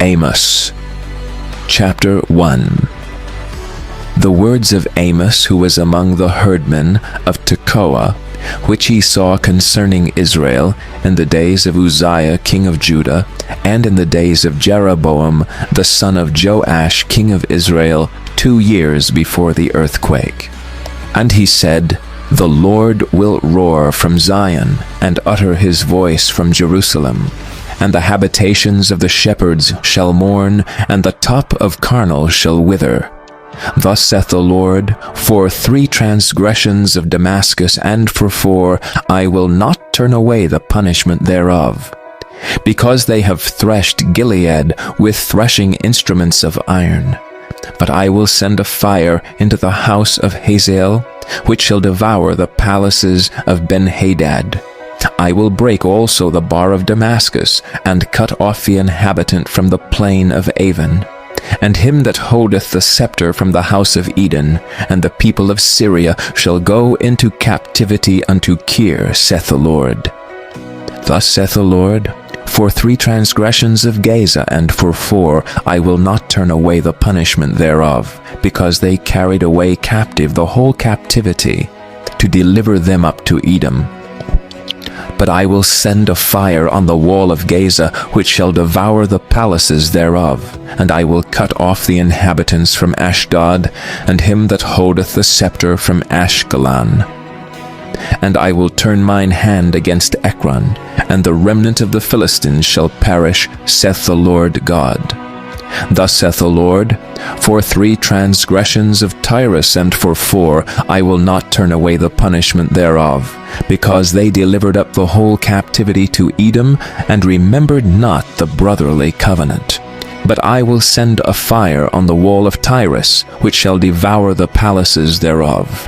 Amos. Chapter 1. The words of Amos, who was among the herdmen of Tekoa, which he saw concerning Israel in the days of Uzziah king of Judah, and in the days of Jeroboam the son of Joash king of Israel, 2 years before the earthquake. And he said, The Lord will roar from Zion, and utter his voice from Jerusalem. And the habitations of the shepherds shall mourn, and the top of Carmel shall wither. Thus saith the Lord, For 3 transgressions of Damascus, and for 4, I will not turn away the punishment thereof. Because they have threshed Gilead with threshing instruments of iron. But I will send a fire into the house of Hazael, which shall devour the palaces of Ben-Hadad. I will break also the bar of Damascus, and cut off the inhabitant from the plain of Avon, and him that holdeth the scepter from the house of Eden, and the people of Syria shall go into captivity unto Kir, saith the Lord. Thus saith the Lord, For 3 transgressions of Gaza, and for 4, I will not turn away the punishment thereof, because they carried away captive the whole captivity, to deliver them up to Edom. But I will send a fire on the wall of Gaza, which shall devour the palaces thereof, and I will cut off the inhabitants from Ashdod, and him that holdeth the scepter from Ashkelon. And I will turn mine hand against Ekron, and the remnant of the Philistines shall perish, saith the Lord God. Thus saith the Lord, For 3 transgressions of Tyrus, and for 4, I will not turn away the punishment thereof, because they delivered up the whole captivity to Edom, and remembered not the brotherly covenant. But I will send a fire on the wall of Tyrus, which shall devour the palaces thereof.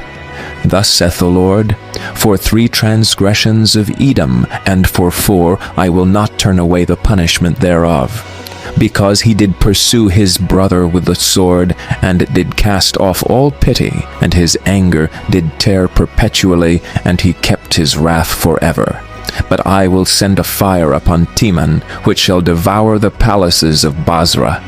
Thus saith the Lord, For 3 transgressions of Edom, and for 4, I will not turn away the punishment thereof. Because he did pursue his brother with the sword, and did cast off all pity, and his anger did tear perpetually, and he kept his wrath forever. But I will send a fire upon Teman, which shall devour the palaces of Basra.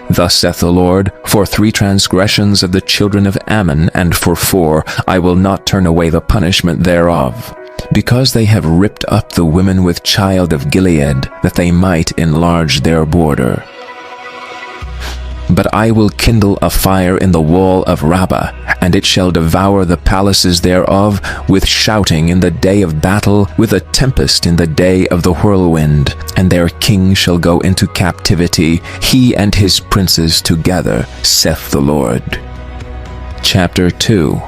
Thus saith the Lord, For 3 transgressions of the children of Ammon, and for 4, I will not turn away the punishment thereof. Because they have ripped up the women with child of Gilead, that they might enlarge their border. But I will kindle a fire in the wall of Rabbah, and it shall devour the palaces thereof, with shouting in the day of battle, with a tempest in the day of the whirlwind. And their king shall go into captivity, he and his princes together, saith the Lord. Chapter 2.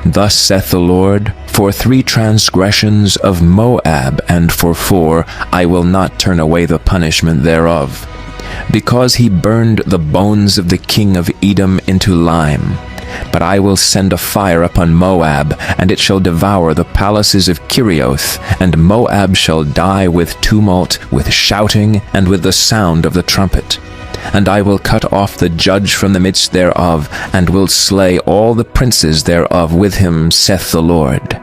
Thus saith the Lord, For 3 transgressions of Moab, and for 4, I will not turn away the punishment thereof. Because he burned the bones of the king of Edom into lime. But I will send a fire upon Moab, and it shall devour the palaces of Kerioth, and Moab shall die with tumult, with shouting, and with the sound of the trumpet. And I will cut off the judge from the midst thereof, and will slay all the princes thereof with him, saith the Lord.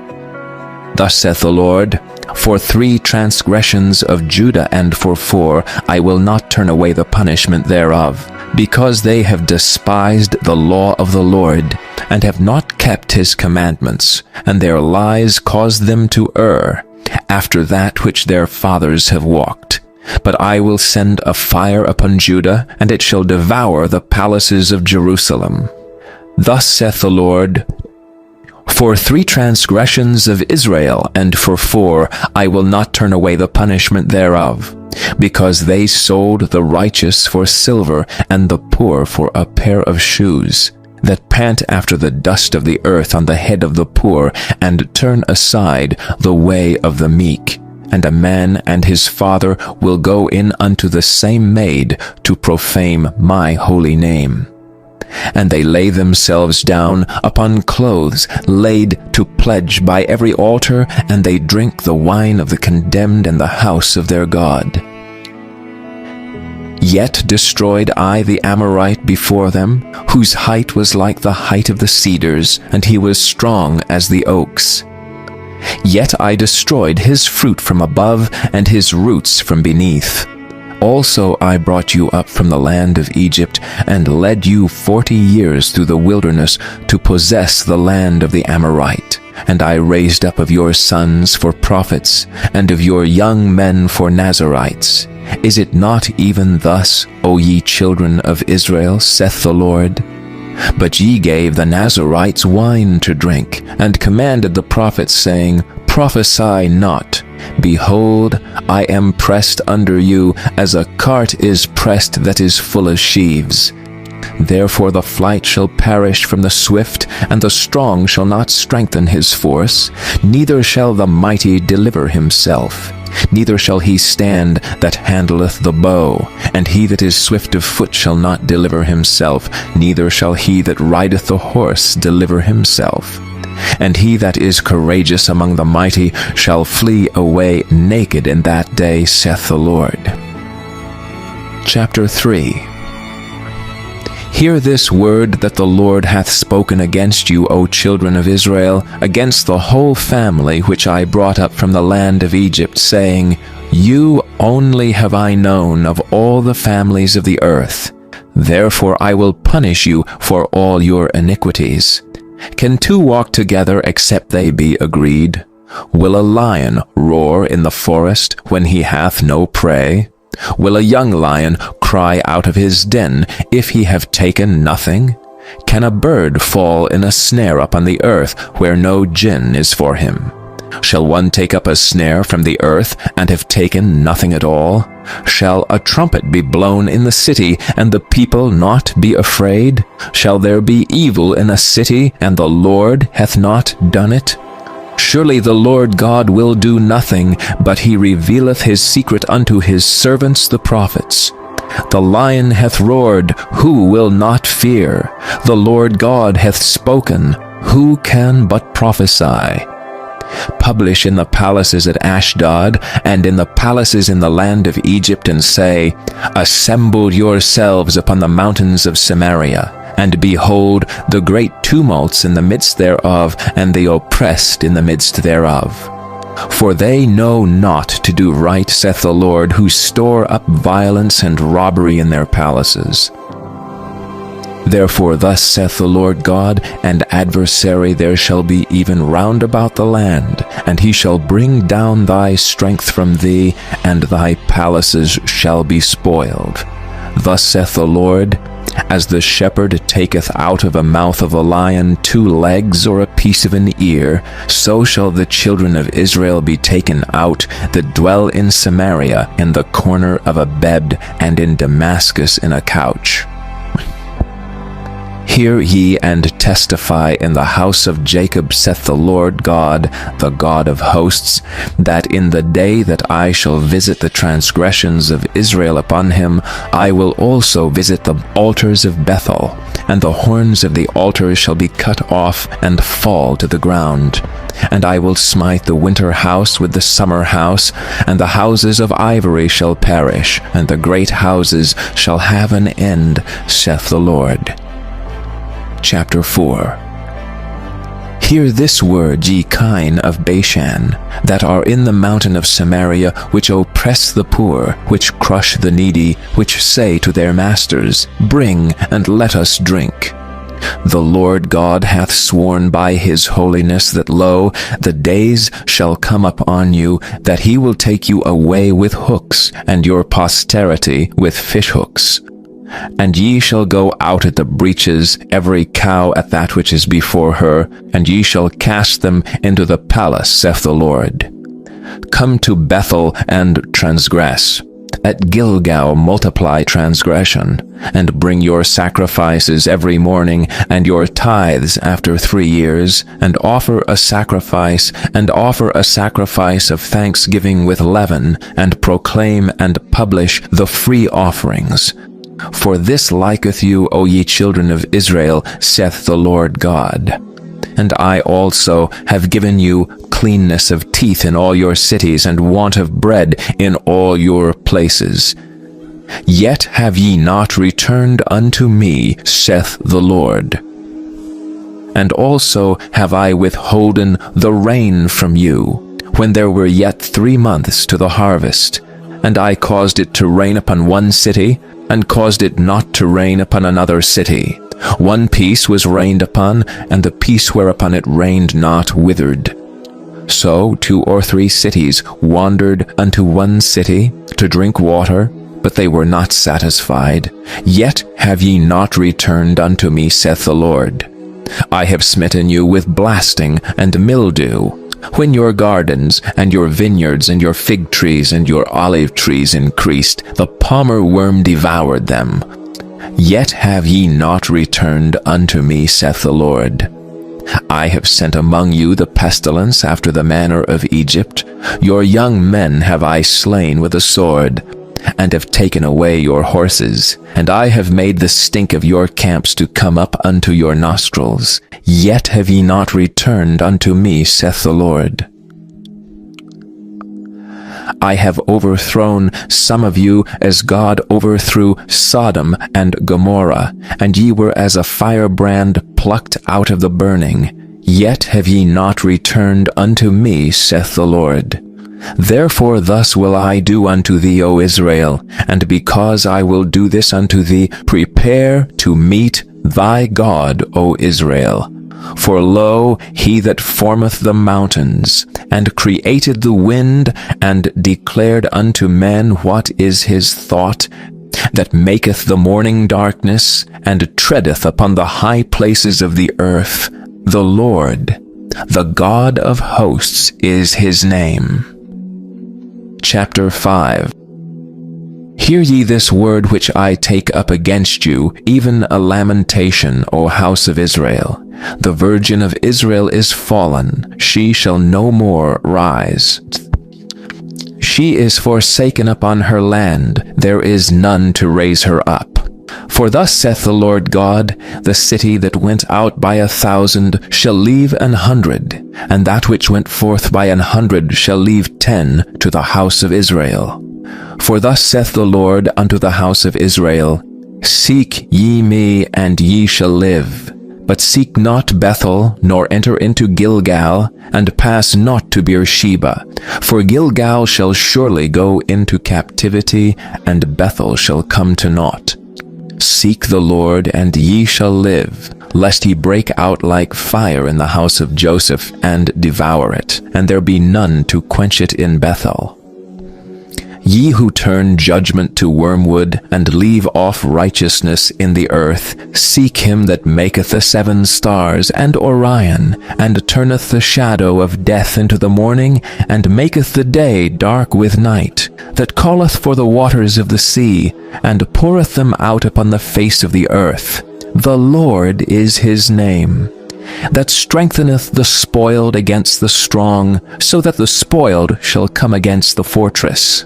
Thus saith the Lord, For 3 transgressions of Judah, and for 4, I will not turn away the punishment thereof, because they have despised the law of the Lord, and have not kept his commandments, and their lies caused them to err, after that which their fathers have walked. But I will send a fire upon Judah, and it shall devour the palaces of Jerusalem. Thus saith the Lord, For 3 transgressions of Israel, and for 4, I will not turn away the punishment thereof, because they sold the righteous for silver, and the poor for a pair of shoes, that pant after the dust of the earth on the head of the poor, and turn aside the way of the meek. And a man and his father will go in unto the same maid to profane my holy name. And they lay themselves down upon clothes laid to pledge by every altar, and they drink the wine of the condemned in the house of their God. Yet destroyed I the Amorite before them, whose height was like the height of the cedars, and he was strong as the oaks. Yet I destroyed his fruit from above, and his roots from beneath. Also I brought you up from the land of Egypt, and led you 40 years through the wilderness to possess the land of the Amorite. And I raised up of your sons for prophets, and of your young men for Nazirites. Is it not even thus, O ye children of Israel, saith the Lord? But ye gave the Nazirites wine to drink, and commanded the prophets, saying, Prophesy not. Behold, I am pressed under you, as a cart is pressed that is full of sheaves. Therefore the flight shall perish from the swift, and the strong shall not strengthen his force, neither shall the mighty deliver himself. Neither shall he stand that handleth the bow, and he that is swift of foot shall not deliver himself, neither shall he that rideth the horse deliver himself. And he that is courageous among the mighty shall flee away naked in that day, saith the Lord. Chapter 3. Hear this word that the Lord hath spoken against you, O children of Israel, against the whole family which I brought up from the land of Egypt, saying, You only have I known of all the families of the earth. Therefore I will punish you for all your iniquities. Can two walk together except they be agreed? Will a lion roar in the forest when he hath no prey? Will a young lion cry out of his den if he have taken nothing? Can a bird fall in a snare upon the earth where no gin is for him? Shall one take up a snare from the earth and have taken nothing at all? Shall a trumpet be blown in the city, and the people not be afraid? Shall there be evil in a city, and the Lord hath not done it? Surely the Lord God will do nothing, but he revealeth his secret unto his servants the prophets. The lion hath roared, who will not fear? The Lord God hath spoken, who can but prophesy? Publish in the palaces at Ashdod, and in the palaces in the land of Egypt, and say, Assemble yourselves upon the mountains of Samaria, and behold the great tumults in the midst thereof, and the oppressed in the midst thereof. For they know not to do right, saith the Lord, who store up violence and robbery in their palaces. Therefore thus saith the Lord God, An adversary there shall be even round about the land, and he shall bring down thy strength from thee, and thy palaces shall be spoiled. Thus saith the Lord, As the shepherd taketh out of the mouth of a lion 2 legs or a piece of an ear, so shall the children of Israel be taken out that dwell in Samaria, in the corner of a bed, and in Damascus in a couch. Hear ye and testify in the house of Jacob, saith the Lord God, the God of hosts, that in the day that I shall visit the transgressions of Israel upon him, I will also visit the altars of Bethel, and the horns of the altars shall be cut off and fall to the ground. And I will smite the winter house with the summer house, and the houses of ivory shall perish, and the great houses shall have an end, saith the Lord. Chapter 4. Hear this word, ye kine of Bashan, that are in the mountain of Samaria, which oppress the poor, which crush the needy, which say to their masters, Bring, and let us drink. The Lord God hath sworn by his holiness that, lo, the days shall come upon you, that he will take you away with hooks, and your posterity with fishhooks. And ye shall go out at the breaches, every cow at that which is before her, and ye shall cast them into the palace, saith the Lord. Come to Bethel and transgress. At Gilgal multiply transgression, and bring your sacrifices every morning, and your tithes after 3 years, and offer a sacrifice of thanksgiving with leaven, and proclaim and publish the free offerings. For this liketh you, O ye children of Israel, saith the Lord God. And I also have given you cleanness of teeth in all your cities, and want of bread in all your places. Yet have ye not returned unto me, saith the Lord. And also have I withholden the rain from you, when there were yet 3 months to the harvest. and I caused it to rain upon one city, and caused it not to rain upon another city. One piece was rained upon, and the piece whereupon it rained not withered. So 2 or 3 cities wandered unto one city to drink water, but they were not satisfied. Yet have ye not returned unto me, saith the Lord. I have smitten you with blasting and mildew, when your gardens and your vineyards and your fig trees and your olive trees increased, the palmer worm devoured them. Yet have ye not returned unto me, saith the Lord. I have sent among you the pestilence after the manner of Egypt. Your young men have I slain with a sword, and have taken away your horses, and I have made the stink of your camps to come up unto your nostrils. Yet have ye not returned unto me, saith the Lord. I have overthrown some of you as God overthrew Sodom and Gomorrah, and ye were as a firebrand plucked out of the burning. Yet have ye not returned unto me, saith the Lord. Therefore thus will I do unto thee, O Israel, and because I will do this unto thee, prepare to meet thy God, O Israel. For lo, he that formeth the mountains, and created the wind, and declared unto men what is his thought, that maketh the morning darkness, and treadeth upon the high places of the earth, the Lord, the God of hosts is his name. Chapter 5. Hear ye this word which I take up against you, even a lamentation, O house of Israel. The virgin of Israel is fallen, she shall no more rise. She is forsaken upon her land, there is none to raise her up. For thus saith the Lord God, the city that went out by 1,000 shall leave 100, and that which went forth by 100 shall leave 10 to the house of Israel. For thus saith the Lord unto the house of Israel, Seek ye me, and ye shall live. But seek not Bethel, nor enter into Gilgal, and pass not to Beersheba. For Gilgal shall surely go into captivity, and Bethel shall come to naught. Seek the Lord, and ye shall live, lest he break out like fire in the house of Joseph, and devour it, and there be none to quench it in Bethel. Ye who turn judgment to wormwood, and leave off righteousness in the earth, seek him that maketh the 7 stars, and Orion, and turneth the shadow of death into the morning, and maketh the day dark with night, that calleth for the waters of the sea, and poureth them out upon the face of the earth. The Lord is his name. That strengtheneth the spoiled against the strong, so that the spoiled shall come against the fortress.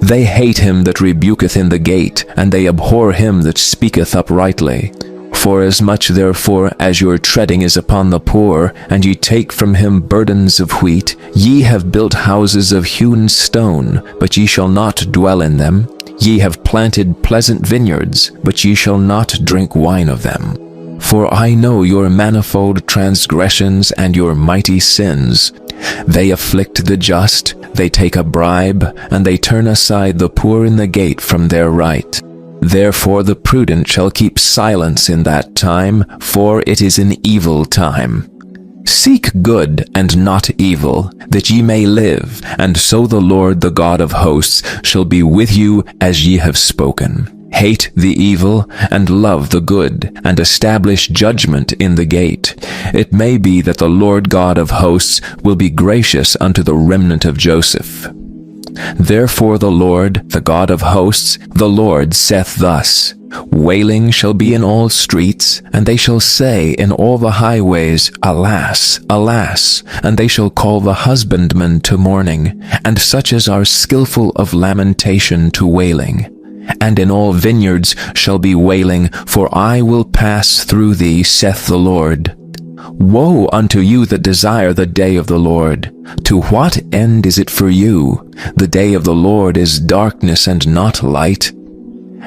They hate him that rebuketh in the gate, and they abhor him that speaketh uprightly. Forasmuch therefore as your treading is upon the poor, and ye take from him burdens of wheat, ye have built houses of hewn stone, but ye shall not dwell in them. Ye have planted pleasant vineyards, but ye shall not drink wine of them. For I know your manifold transgressions and your mighty sins. They afflict the just, they take a bribe, and they turn aside the poor in the gate from their right. Therefore the prudent shall keep silence in that time, for it is an evil time. Seek good and not evil, that ye may live, and so the Lord the God of hosts shall be with you as ye have spoken. Hate the evil, and love the good, and establish judgment in the gate. It may be that the Lord God of hosts will be gracious unto the remnant of Joseph. Therefore the Lord, the God of hosts, the Lord saith thus, Wailing shall be in all streets, and they shall say in all the highways, Alas, alas! And they shall call the husbandmen to mourning, and such as are skillful of lamentation to wailing. And in all vineyards shall be wailing, for I will pass through thee, saith the Lord. Woe unto you that desire the day of the Lord! To what end is it for you? The day of the Lord is darkness and not light.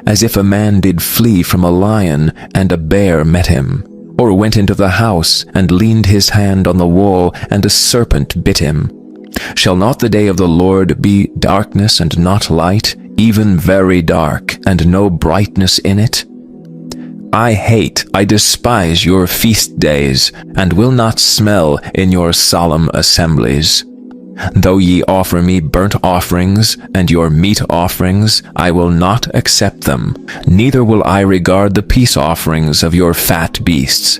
As if a man did flee from a lion, and a bear met him, or went into the house, and leaned his hand on the wall, and a serpent bit him. Shall not the day of the Lord be darkness and not light, even very dark, and no brightness in it? I despise your feast days, and will not smell in your solemn assemblies. Though ye offer me burnt offerings, and your meat offerings, I will not accept them, neither will I regard the peace offerings of your fat beasts.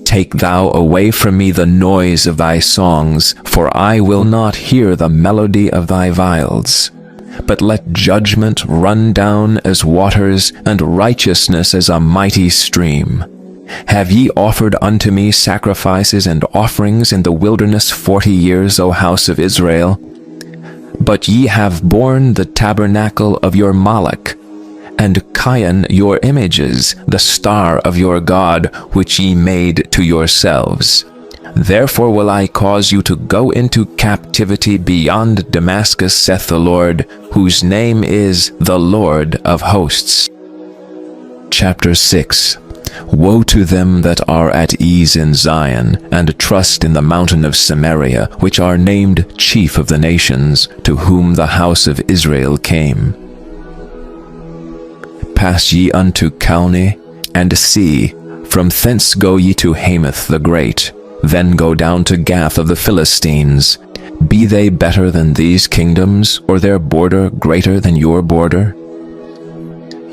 Take thou away from me the noise of thy songs, for I will not hear the melody of thy viols. But let judgment run down as waters, and righteousness as a mighty stream. Have ye offered unto me sacrifices and offerings in the wilderness 40 years, O house of Israel? But ye have borne the tabernacle of your Moloch, and Chion your images, the star of your God, which ye made to yourselves. Therefore will I cause you to go into captivity beyond Damascus, saith the Lord, whose name is the Lord of hosts. Chapter 6. Woe to them that are at ease in Zion, and trust in the mountain of Samaria, which are named chief of the nations, to whom the house of Israel came. Pass ye unto Calne, and see, from thence go ye to Hamath the great, then go down to Gath of the Philistines. Be they better than these kingdoms, or their border greater than your border?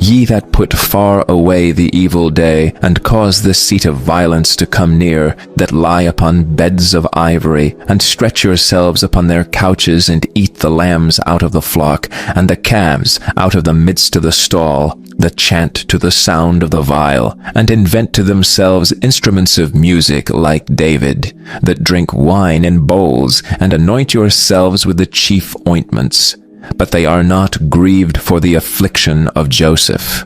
Ye that put far away the evil day, and cause the seat of violence to come near, that lie upon beds of ivory, and stretch yourselves upon their couches, and eat the lambs out of the flock, and the calves out of the midst of the stall, that chant to the sound of the viol, and invent to themselves instruments of music like David, that drink wine in bowls, and anoint yourselves with the chief ointments. But they are not grieved for the affliction of Joseph.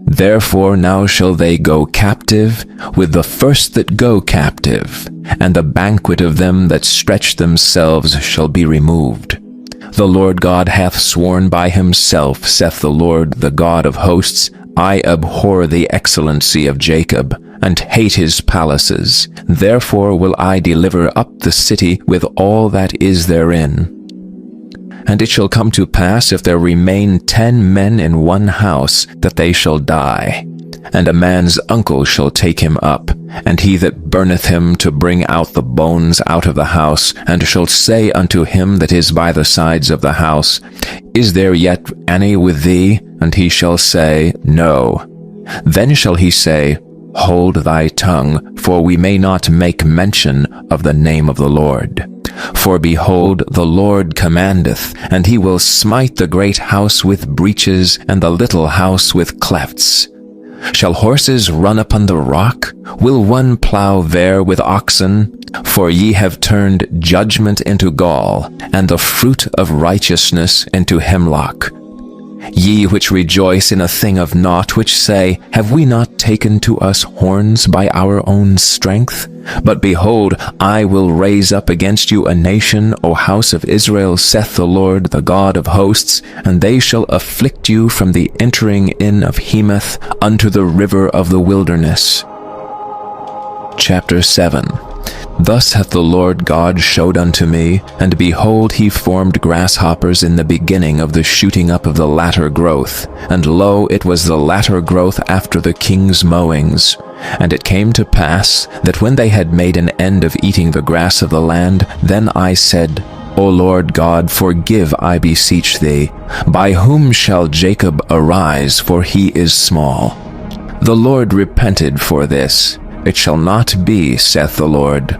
Therefore now shall they go captive with the first that go captive, and the banquet of them that stretch themselves shall be removed. The Lord God hath sworn by himself, saith the Lord, the God of hosts, I abhor the excellency of Jacob, and hate his palaces. Therefore will I deliver up the city with all that is therein. And it shall come to pass, if there remain 10 men in one house, that they shall die. And a man's uncle shall take him up, and he that burneth him to bring out the bones out of the house, and shall say unto him that is by the sides of the house, Is there yet any with thee? And he shall say, No. Then shall he say, Hold thy tongue, for we may not make mention of the name of the Lord. For behold, the Lord commandeth, and he will smite the great house with breaches, and the little house with clefts. Shall horses run upon the rock? Will one plow there with oxen? For ye have turned judgment into gall, and the fruit of righteousness into hemlock. Ye which rejoice in a thing of naught, which say, Have we not taken to us horns by our own strength? But behold, I will raise up against you a nation, O house of Israel, saith the Lord, the God of hosts, and they shall afflict you from the entering in of Hamath unto the river of the wilderness. Chapter 7. Thus hath the Lord God showed unto me, and behold, he formed grasshoppers in the beginning of the shooting up of the latter growth, and lo, it was the latter growth after the king's mowings. And it came to pass, that when they had made an end of eating the grass of the land, then I said, O Lord God, forgive, I beseech thee. By whom shall Jacob arise, for he is small? The Lord repented for this. It shall not be, saith the Lord.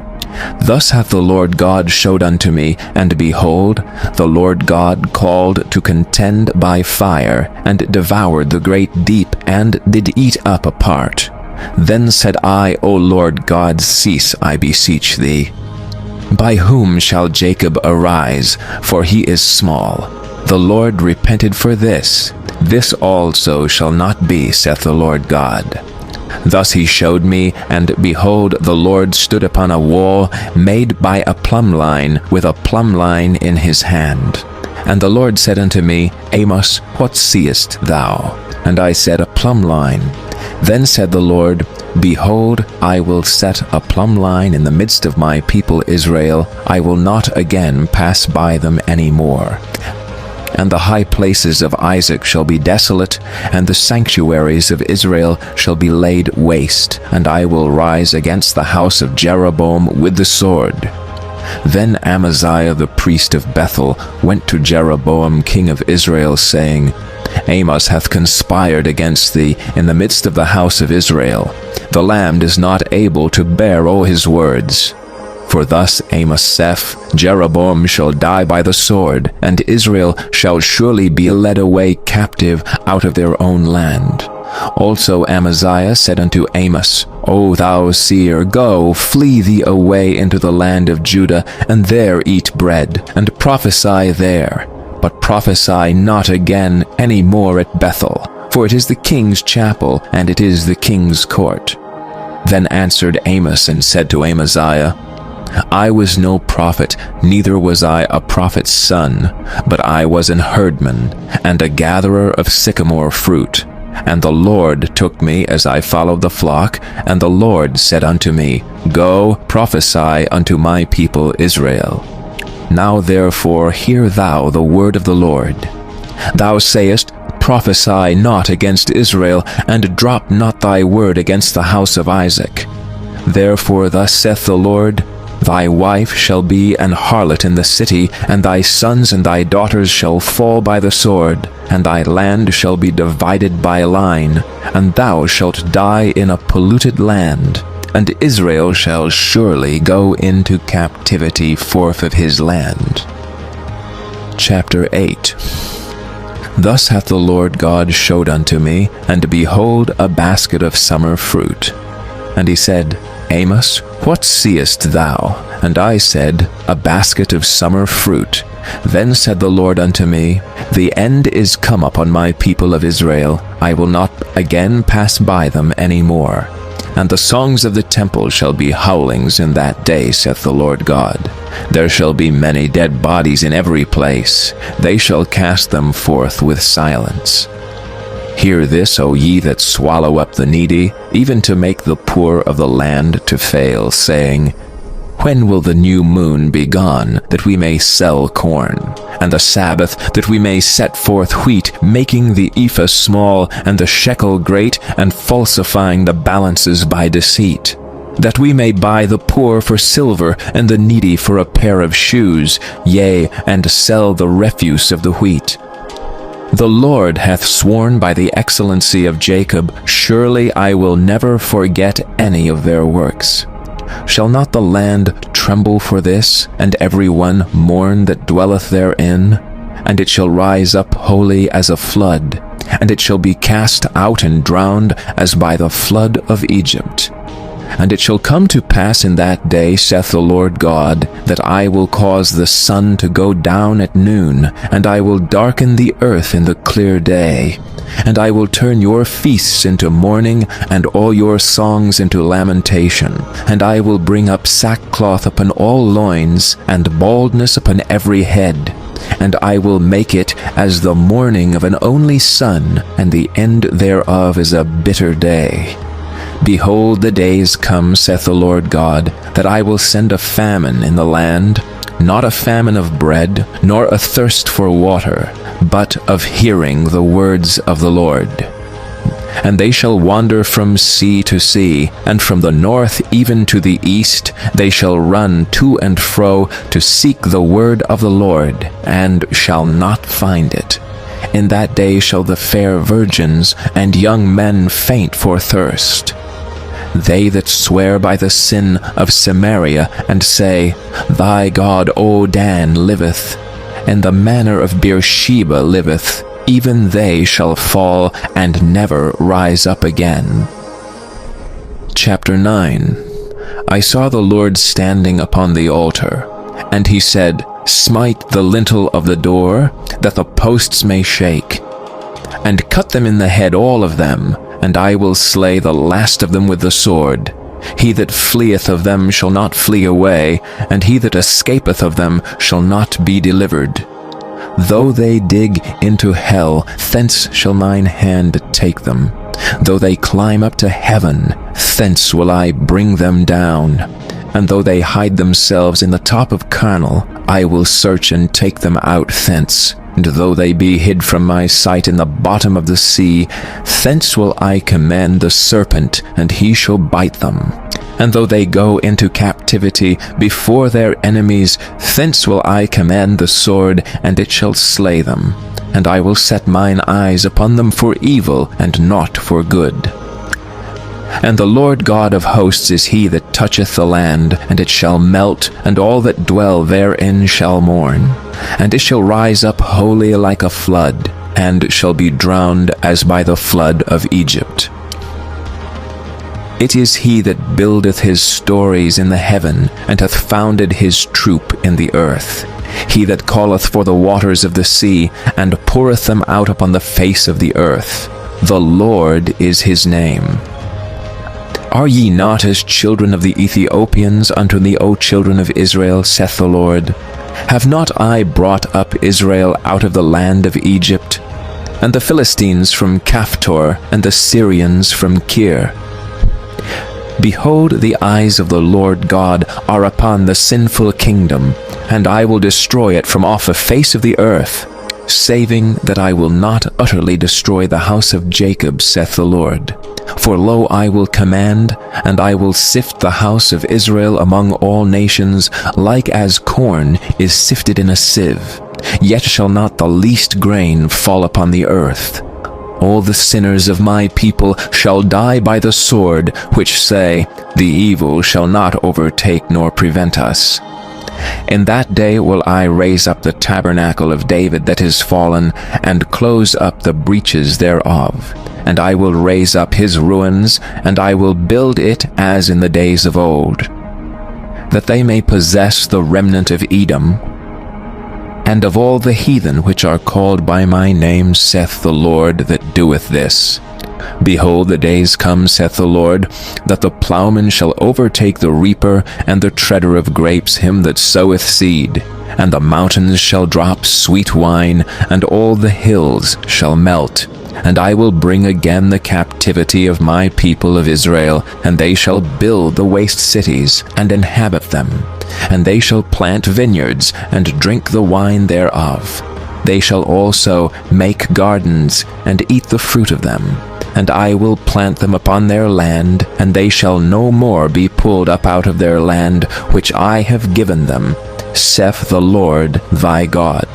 Thus hath the Lord God showed unto me, and behold, the Lord God called to contend by fire, and devoured the great deep, and did eat up a part. Then said I, O Lord God, cease, I beseech thee. By whom shall Jacob arise? For he is small. The Lord repented for this. This also shall not be, saith the Lord God. Thus he showed me, and behold, the Lord stood upon a wall made by a plumb line, with a plumb line in his hand. And the Lord said unto me, Amos, what seest thou? And I said, A plumb line. Then said the Lord, Behold, I will set a plumb line in the midst of my people Israel. I will not again pass by them any more. And the high places of Isaac shall be desolate, and the sanctuaries of Israel shall be laid waste, and I will rise against the house of Jeroboam with the sword. Then Amaziah the priest of Bethel went to Jeroboam king of Israel, saying, Amos hath conspired against thee in the midst of the house of Israel. The land is not able to bear all his words. For thus Amos saith, Jeroboam shall die by the sword, and Israel shall surely be led away captive out of their own land. Also Amaziah said unto Amos, O thou seer, go, flee thee away into the land of Judah, and there eat bread, and prophesy there. But prophesy not again any more at Bethel, for it is the king's chapel, and it is the king's court. Then answered Amos and said to Amaziah, I was no prophet, neither was I a prophet's son, but I was an herdman, and a gatherer of sycamore fruit. And the Lord took me as I followed the flock, and the Lord said unto me, Go, prophesy unto my people Israel. Now therefore hear thou the word of the Lord. Thou sayest, Prophesy not against Israel, and drop not thy word against the house of Isaac. Therefore thus saith the Lord, Thy wife shall be an harlot in the city, and thy sons and thy daughters shall fall by the sword, and thy land shall be divided by line, and thou shalt die in a polluted land, and Israel shall surely go into captivity forth of his land. Chapter 8. Thus hath the Lord God showed unto me, and behold, a basket of summer fruit. And he said, Amos, what seest thou? And I said, A basket of summer fruit. Then said the Lord unto me, The end is come upon my people of Israel. I will not again pass by them any more. And the songs of the temple shall be howlings in that day, saith the Lord God. There shall be many dead bodies in every place. They shall cast them forth with silence. Hear this, O ye that swallow up the needy, even to make the poor of the land to fail, saying, When will the new moon be gone, that we may sell corn, and the Sabbath, that we may set forth wheat, making the ephah small, and the shekel great, and falsifying the balances by deceit? That we may buy the poor for silver, and the needy for a pair of shoes, yea, and sell the refuse of the wheat. The Lord hath sworn by the excellency of Jacob, Surely I will never forget any of their works. Shall not the land tremble for this, and every one mourn that dwelleth therein? And it shall rise up wholly as a flood, and it shall be cast out and drowned as by the flood of Egypt. And it shall come to pass in that day, saith the Lord God, that I will cause the sun to go down at noon, and I will darken the earth in the clear day. And I will turn your feasts into mourning, and all your songs into lamentation. And I will bring up sackcloth upon all loins, and baldness upon every head. And I will make it as the mourning of an only son, and the end thereof is a bitter day. Behold, the days come, saith the Lord God, that I will send a famine in the land, not a famine of bread, nor a thirst for water, but of hearing the words of the Lord. And they shall wander from sea to sea, and from the north even to the east. They shall run to and fro to seek the word of the Lord, and shall not find it. In that day shall the fair virgins and young men faint for thirst. They that swear by the sin of Samaria, and say, Thy God, O Dan, liveth, and the manner of Beersheba liveth, even they shall fall and never rise up again. Chapter 9. I saw the Lord standing upon the altar, and he said, Smite the lintel of the door, that the posts may shake, and cut them in the head all of them, and I will slay the last of them with the sword. He that fleeth of them shall not flee away, and he that escapeth of them shall not be delivered. Though they dig into hell, thence shall mine hand take them. Though they climb up to heaven, thence will I bring them down. And though they hide themselves in the top of Carmel, I will search and take them out thence. And though they be hid from my sight in the bottom of the sea, thence will I command the serpent, and he shall bite them. And though they go into captivity before their enemies, thence will I command the sword, and it shall slay them. And I will set mine eyes upon them for evil, and not for good. And the Lord God of hosts is he that toucheth the land, and it shall melt, and all that dwell therein shall mourn. And it shall rise up wholly like a flood, and shall be drowned as by the flood of Egypt. It is he that buildeth his stories in the heaven, and hath founded his troop in the earth. He that calleth for the waters of the sea, and poureth them out upon the face of the earth. The Lord is his name. Are ye not as children of the Ethiopians unto me, O children of Israel, saith the Lord? Have not I brought up Israel out of the land of Egypt, and the Philistines from Caphtor, and the Syrians from Kir? Behold, the eyes of the Lord God are upon the sinful kingdom, and I will destroy it from off the face of the earth, saving that I will not utterly destroy the house of Jacob, saith the Lord. For lo, I will command, and I will sift the house of Israel among all nations, like as corn is sifted in a sieve. Yet shall not the least grain fall upon the earth. All the sinners of my people shall die by the sword, which say, The evil shall not overtake nor prevent us. In that day will I raise up the tabernacle of David that is fallen, and close up the breaches thereof. And I will raise up his ruins, and I will build it as in the days of old, that they may possess the remnant of Edom, and of all the heathen which are called by my name, saith the Lord that doeth this. Behold, the days come, saith the Lord, that the plowman shall overtake the reaper, and the treader of grapes him that soweth seed. And the mountains shall drop sweet wine, and all the hills shall melt. And I will bring again the captivity of my people of Israel, and they shall build the waste cities, and inhabit them. And they shall plant vineyards, and drink the wine thereof. They shall also make gardens, and eat the fruit of them. And I will plant them upon their land, and they shall no more be pulled up out of their land, which I have given them, saith the Lord thy God.